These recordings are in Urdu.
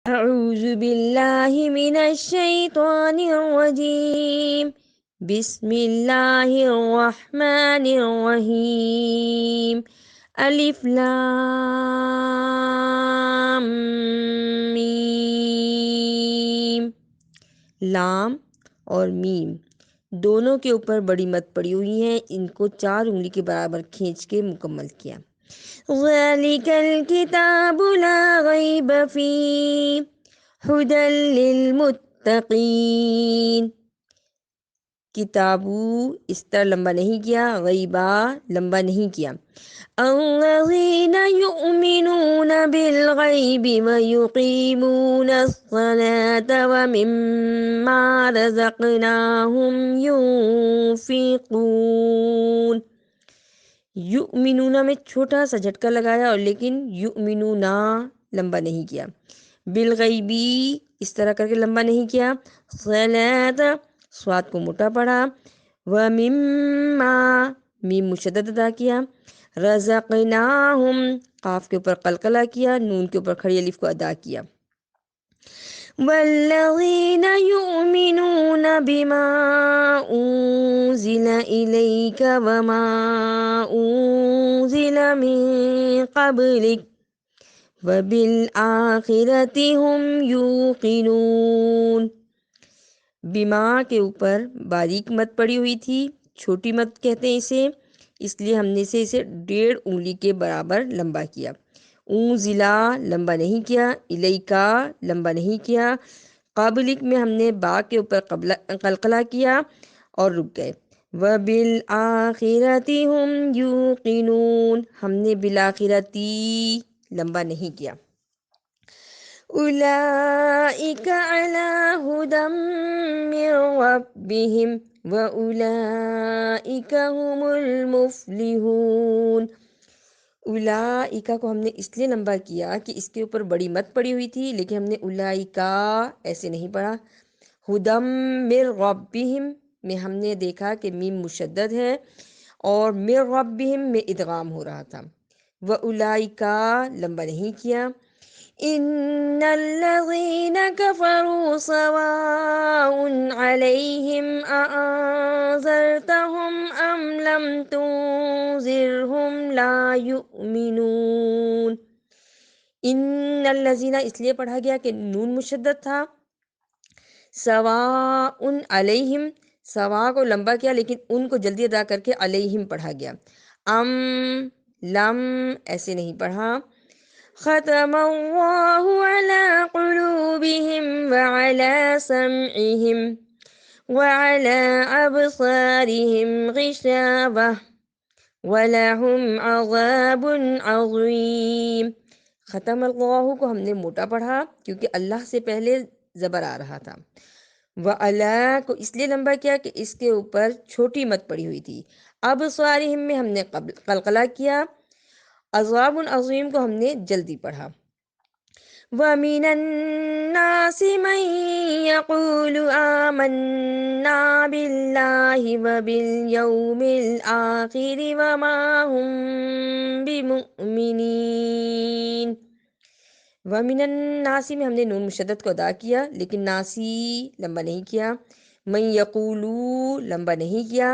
أعوذ بالله من الشيطان الرجيم بسم الله الرحمن الرحيم ألف لام میم. لام اور میم دونوں کے اوپر بڑی مت پڑی ہوئی ہیں، ان کو 4 انگلی کے برابر کھینچ کے مکمل کیا۔ ذَلِكَ الْكِتَابُ لَا رَيْبَ فِيهِ هُدًى لِّلْمُتَّقِينَ۔ کتابو اس طرح لمبا نہیں کیا، غیبا لمبا نہیں کیا۔ الَّذِينَ يُؤْمِنُونَ بِالْغَيْبِ وَيُقِيمُونَ الصَّلَاةَ وَمِمَّا رَزَقْنَاهُمْ يُنفِقُونَ۔ یؤمنون میں چھوٹا سا جھٹکا لگایا اور لیکن یؤمنون لمبا نہیں کیا۔ بالغیبی اس طرح کر کے لمبا نہیں کیا۔ صلاۃ صاد کو موٹا پڑھا۔ ومما میم مشدد ادا کیا۔ رزقناہم قاف کے اوپر قلقلہ کیا، نون کے اوپر کھڑی الف کو ادا کیا۔ والذین یؤمنون بما انزل الیک وما انزل من قبلک وبالآخرۃ هم یوقنون۔ بما کے اوپر باریک مت پڑی ہوئی تھی، چھوٹی مت کہتے ہیں اسے، اس لیے ہم نے اسے 1.5 انگلی کے برابر لمبا کیا۔ انزلا لمبا نہیں کیا، الیکا لمبا نہیں کیا۔ قابلک میں ہم نے با کے اوپر قلقلہ کیا اور رک گئے۔ وبالآخرۃ هم یوقنون ہم نے بالآخرتی لمبا نہیں کیا۔ اولئک علی ھدی من ربہم واولئک هم المفلحون۔ اولئک کو ہم نے اس لیے لمبا کیا کہ اس کے اوپر بڑی مت پڑی ہوئی تھی، لیکن ہم نے اولئک ایسے نہیں پڑھا۔ ھدی من ربہم میں ہم نے دیکھا کہ میم مشدد ہے اور من ربہم میں ادغام ہو رہا تھا۔ واولئک لمبا نہیں کیا۔ ان الذین کفروا سواء علیہم اانذرتہم ام لم تنذرہم لا یؤمنون۔ ان الذین اس لیے پڑھا گیا کہ نون مشدد تھا۔ سواء علیہم سوا کو لمبا کیا لیکن ان کو جلدی ادا کر کے علیہم پڑھا گیا۔ ام لم ایسے نہیں پڑھا۔ ختم اللہ علی قلوبہم وعلی سمعہم وعلی ابصارہم غشاوہ وَلَهُمْ عَذَابٌ عَظِيمٌ۔ ختم اللہ کو ہم نے موٹا پڑھا کیونکہ اللہ سے پہلے زبر آ رہا تھا۔ وَعَلَا کو اس لیے لمبا کیا کہ اس کے اوپر چھوٹی مت پڑی ہوئی تھی۔ ابصارہم میں ہم نے قلقلہ کیا۔ عذاب عظیم کو ہم نے جلدی پڑھا۔ وَمِنَ النَّاسِ مَن يَقُولُ آمَنَّا بِاللَّهِ وَبِالْيَوْمِ الْآخِرِ وَمَا هُم بِمُؤْمِنِينَ۔ وَمِنَ النَّاسِ میں ہم نے نون مشدد کو ادا کیا لیکن ناسی لمبا نہیں کیا۔ من یقولو لمبا نہیں کیا۔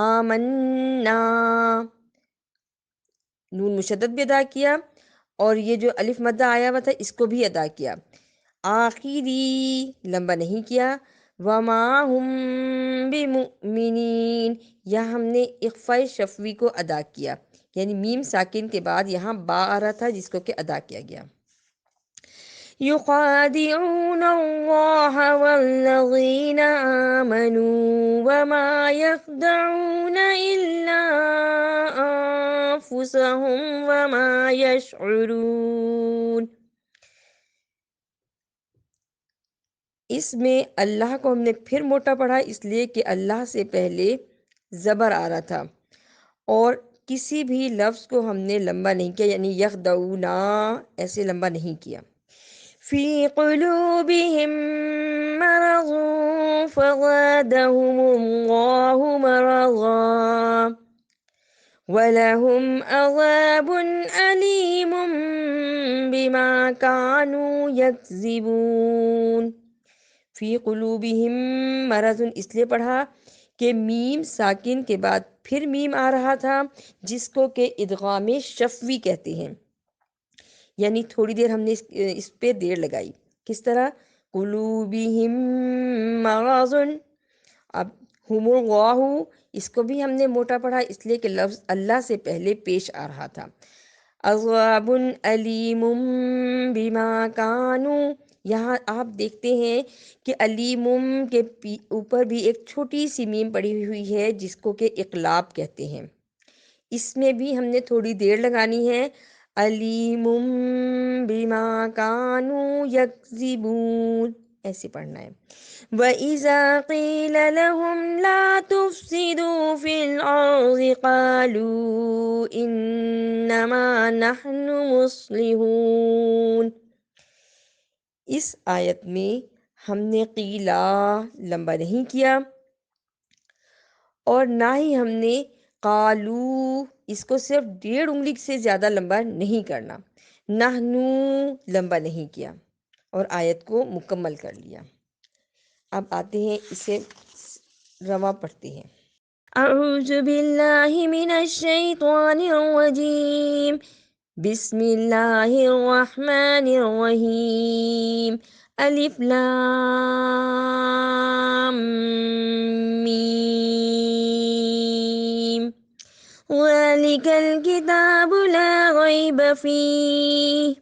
آمنا نون مشدد بھی ادا کیا اور یہ جو الف مدہ آیا ہوا تھا اس کو بھی ادا کیا۔ آخری لمبا نہیں کیا۔ وما ہم بمؤمنین یہاں ہم نے اخفاء شفوی کو ادا کیا، یعنی میم ساکن کے بعد یہاں با آ رہا تھا جس کو کہ ادا کیا گیا۔ یخادعون اللہ والذین آمنوا وما یخدعون الا انفسهم وما یشعرون۔ اس میں اللہ کو ہم نے پھر موٹا پڑھا اس لیے کہ اللہ سے پہلے زبر آ رہا تھا، اور کسی بھی لفظ کو ہم نے لمبا نہیں کیا، یعنی یخدعونا ایسے لمبا نہیں کیا۔ فی قلوبہم مرض فزادہم اللہ مرضا وَلَهُمْ عَذَابٌ أَلِيمٌ بما كانوا يكذبون۔ فی قلوبہم مرض اس لیے پڑھا کہ میم ساکن کے بعد پھر میم آ رہا تھا، جس کو کہ ادغام شفوی کہتے ہیں، یعنی تھوڑی دیر ہم نے اس پہ دیر لگائی۔ کس طرح؟ قلوبہم مرض، اب ہم اللہ، اس کو بھی ہم نے موٹا پڑھا اس لیے کہ لفظ اللہ سے پہلے پیش آ رہا تھا۔ عذاب علیم بما کانوا، یہاں آپ دیکھتے ہیں کہ علیم کے اوپر بھی ایک چھوٹی سی میم پڑی ہوئی ہے جس کو کہ اقلاب کہتے ہیں، اس میں بھی ہم نے تھوڑی دیر لگانی ہے۔ علیم بما کانوا یکذبون، ایسے پڑھنا ہے۔ وَإِذَا قِيلَ لَهُمْ لَا تُفْسِدُوا فِي الْأَرْضِ قَالُوا إِنَّمَا نَحْنُ مُصْلِحُونَ۔ اس آیت میں ہم نے قیلا لمبا نہیں کیا اور نہ ہی ہم نے قالو اس کو صرف 1.5 انگلی سے زیادہ لمبا نہیں کرنا، نحنو لمبا نہیں کیا اور آیت کو مکمل کر لیا۔ اب آتے ہیں اسے رواں پڑھتے ہیں۔ اعوذ باللہ من الشیطان الرجیم، بسم اللہ الرحمن الرحیم، الف لام میم، ذالک الکتاب لا ریب فیہ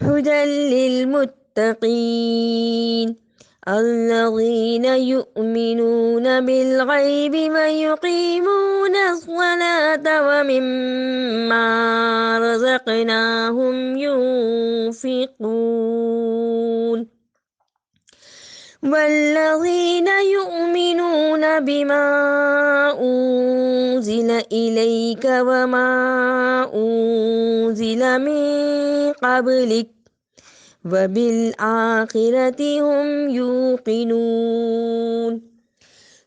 ہدی للمتقین الذین یؤمنون بالغیب ویقیمون الصلاة ومما رزقناہم ينفقون والذین یؤمنون بما انزل الیک وما انزل من قبلک وبالآخرة هم يوقنون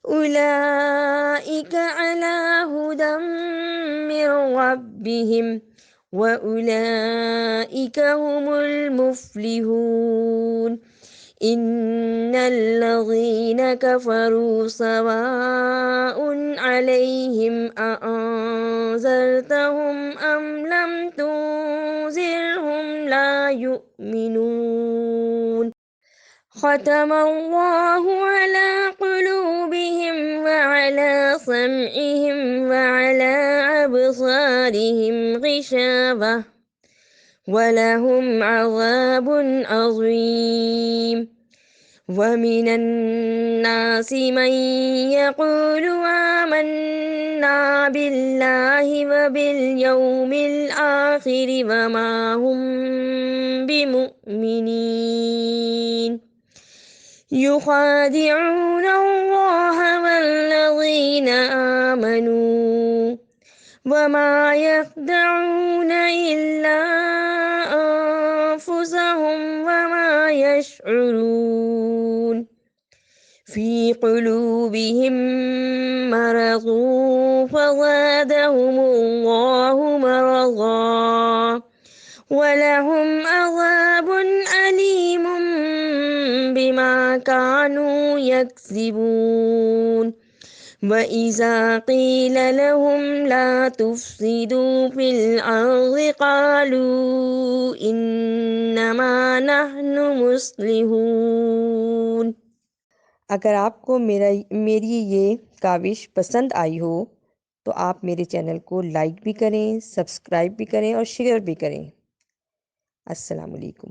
أولئك على هدى من ربهم وأولئك هم المفلحون إن الذين كفروا سواء عليهم أأنذرتهم أم لم تنذرهم لا يؤمنون ختم الله على قلوبهم وعلى سمعهم وعلى أبصارهم غشاوة ولهم عذاب عظيم ومن الناس من يقول آمنا بالله وباليوم الآخر وما هم بمؤمنين يخادعون الله والذين آمنوا وما يخدعون إلا أنفسهم وما يشعرون في قلوبهم مرض فزادهم الله مرضا ولهم عذاب أليم بما كانوا يكذبون وَإِذَا قِيلَ لَهُمْ لَا تُفْسِدُوا فِي الْأَرْضِ قَالُوا إِنَّمَا نَحْنُ مُصْلِحُونَ۔ اگر آپ کو میری یہ کاوش پسند آئی ہو تو آپ میرے چینل کو لائک بھی کریں، سبسکرائب بھی کریں اور شیئر بھی کریں۔ السلام علیکم۔